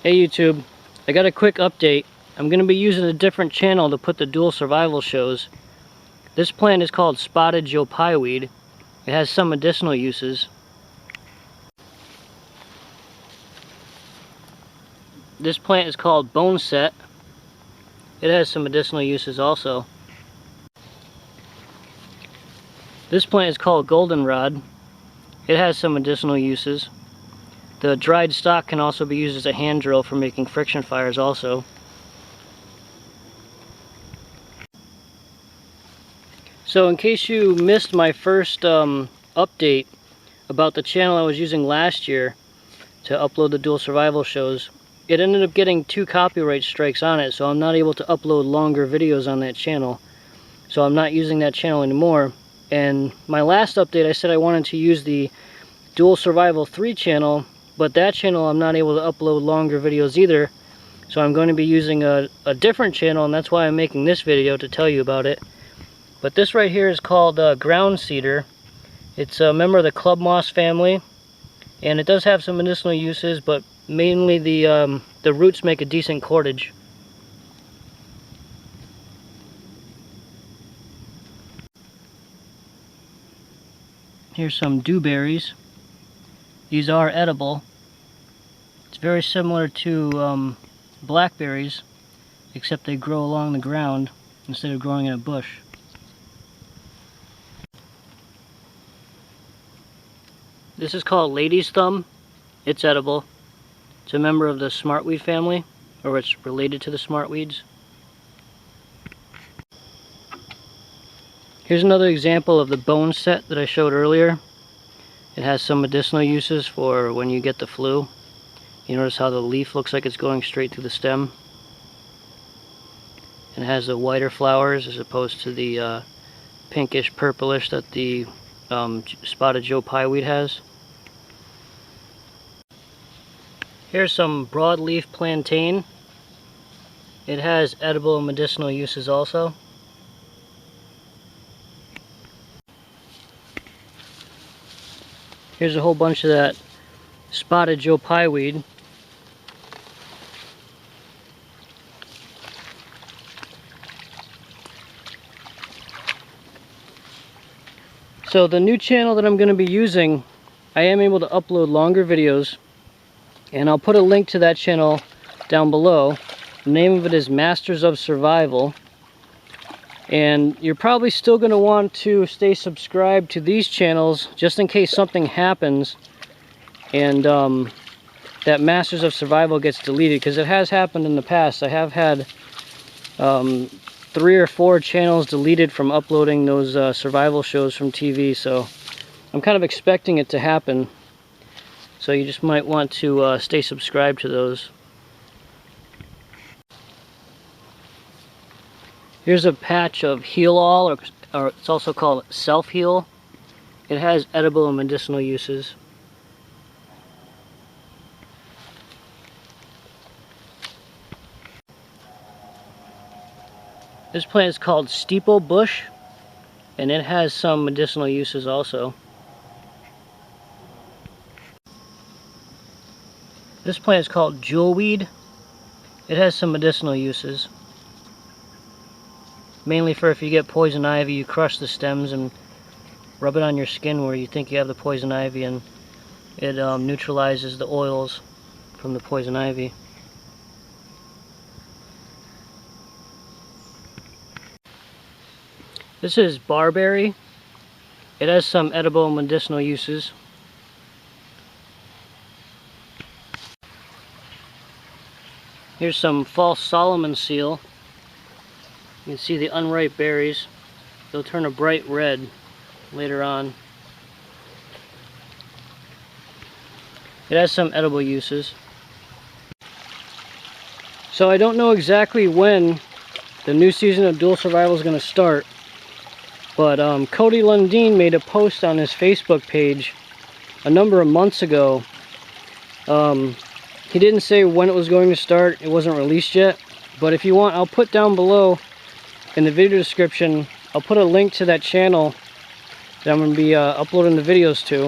Hey YouTube, I got a quick update. I'm going to be using a different channel to put the dual survival shows. This plant is called spotted jewelweed. It has some medicinal uses. This plant is called boneset. It has some medicinal uses also. This plant is called goldenrod. It has some medicinal uses. The dried stalk can also be used as a hand drill for making friction fires also. So in case you missed my first update about the channel I was using last year to upload the dual survival shows, it ended up getting 2 copyright strikes on it, so I'm not able to upload longer videos on that channel. So I'm not using that channel anymore. And my last update, I said I wanted to use the Dual Survival 3 channel, but that channel I'm not able to upload longer videos either. So I'm going to be using a different channel, and that's why I'm making this video to tell you about it. But this right here is called ground cedar. It's a member of the club moss family, and it does have some medicinal uses, but mainly the roots make a decent cordage. Here's some dewberries. These are edible. It's very similar to blackberries, except they grow along the ground instead of growing in a bush. This is called lady's thumb. It's edible. It's a member of the smartweed family, or it's related to the smartweeds. Here's another example of the boneset that I showed earlier. It has some medicinal uses for when you get the flu. You notice how the leaf looks like it's going straight through the stem. And it has the whiter flowers as opposed to the pinkish purplish that the spotted jewelweed has. Here's some broadleaf plantain. It has edible and medicinal uses also. Here's a whole bunch of that spotted jewelweed. So the new channel that I'm going to be using, I am able to upload longer videos, and I'll put a link to that channel down below. The name of it is Masters of Survival. And you're probably still going to want to stay subscribed to these channels just in case something happens and that Masters of Survival gets deleted, because it has happened in the past. I have had 3 or 4 channels deleted from uploading those survival shows from TV, so I'm kind of expecting it to happen. So you just might want to stay subscribed to those. Here's a patch of heal-all, or it's also called self-heal. It has edible and medicinal uses. This plant is called steeplebush, and it has some medicinal uses also. This plant is called jewelweed. It has some medicinal uses. Mainly for if you get poison ivy, you crush the stems and rub it on your skin where you think you have the poison ivy, and it neutralizes the oils from the poison ivy. This is barberry. It has some edible and medicinal uses. Here's some false Solomon seal. You can see the unripe berries. They'll turn a bright red later on. It has some edible uses. So I don't know exactly when the new season of Dual Survival is going to start, but Cody Lundeen made a post on his Facebook page a number of months ago. He didn't say when it was going to start. It wasn't released yet, but if you want, I'll put down below in the video description, I'll put a link to that channel that I'm going to be uploading the videos to,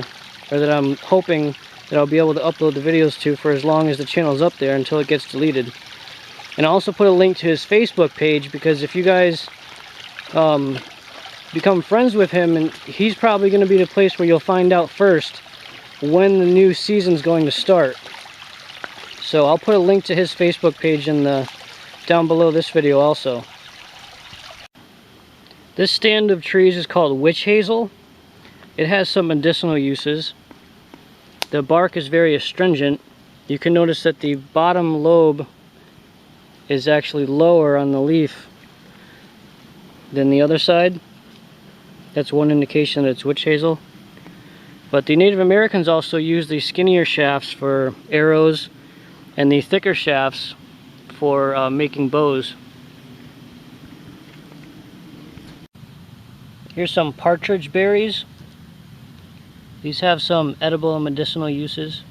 or that I'm hoping that I'll be able to upload the videos to for as long as the channel's up there until it gets deleted. And I'll also put a link to his Facebook page, because if you guys become friends with him, and he's probably going to be the place where you'll find out first when the new season's going to start. So I'll put a link to his Facebook page in the down below this video also. This stand of trees is called witch hazel. It has some medicinal uses. The bark is very astringent. You can notice that the bottom lobe is actually lower on the leaf than the other side. That's one indication that it's witch hazel. But the Native Americans also use the skinnier shafts for arrows and the thicker shafts for making bows. Here's some partridge berries. These have some edible and medicinal uses.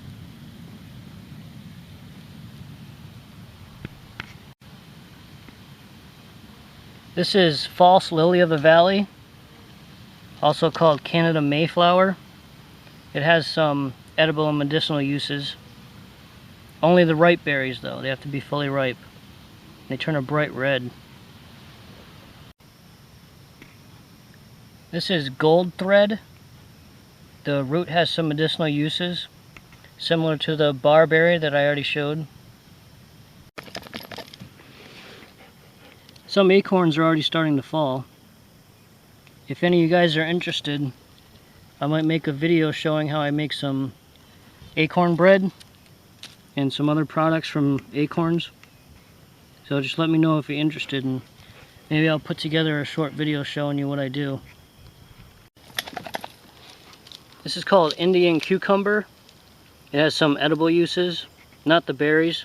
This is false lily of the valley, also called Canada Mayflower. It has some edible and medicinal uses. Only the ripe berries though, they have to be fully ripe. They turn a bright red. This is gold thread. The root has some medicinal uses, similar to the barberry that I already showed. Some acorns are already starting to fall. If any of you guys are interested, I might make a video showing how I make some acorn bread and some other products from acorns. So just let me know if you're interested, and maybe I'll put together a short video showing you what I do. This is called Indian cucumber. It has some edible uses, not the berries.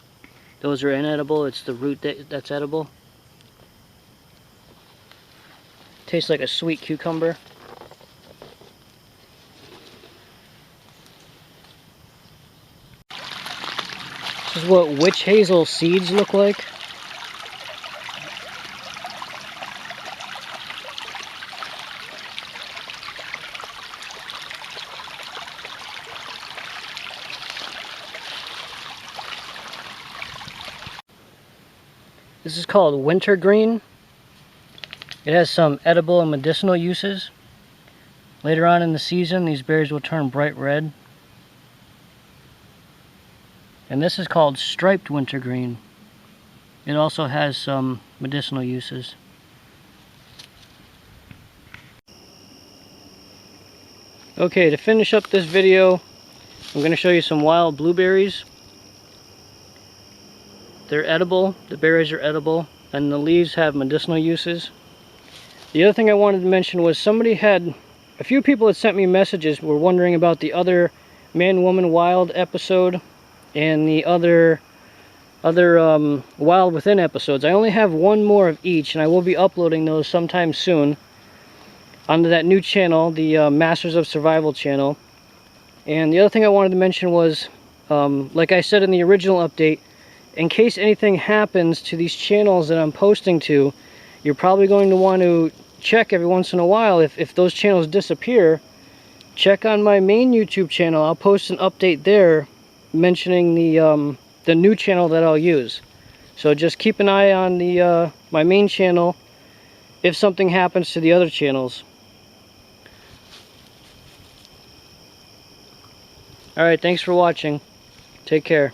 Those are inedible, it's the root that's edible. Tastes like a sweet cucumber. This is what witch hazel seeds look like. This is called wintergreen. It has some edible and medicinal uses. Later on in the season, these berries will turn bright red. And this is called striped wintergreen. It also has some medicinal uses. Okay, to finish up this video, I'm going to show you some wild blueberries. They're edible, the berries are edible, and the leaves have medicinal uses. The other thing I wanted to mention was a few people had sent me messages, were wondering about the other Man, Woman, Wild episode and the other Wild Within episodes. I only have one more of each, and I will be uploading those sometime soon onto that new channel, the Masters of Survival channel. And the other thing I wanted to mention was, like I said in the original update, in case anything happens to these channels that I'm posting to, you're probably going to want to check every once in a while. If those channels disappear, check on my main YouTube channel. I'll post an update there mentioning the new channel that I'll use. So just keep an eye on the my main channel if something happens to the other channels. Alright, thanks for watching. Take care.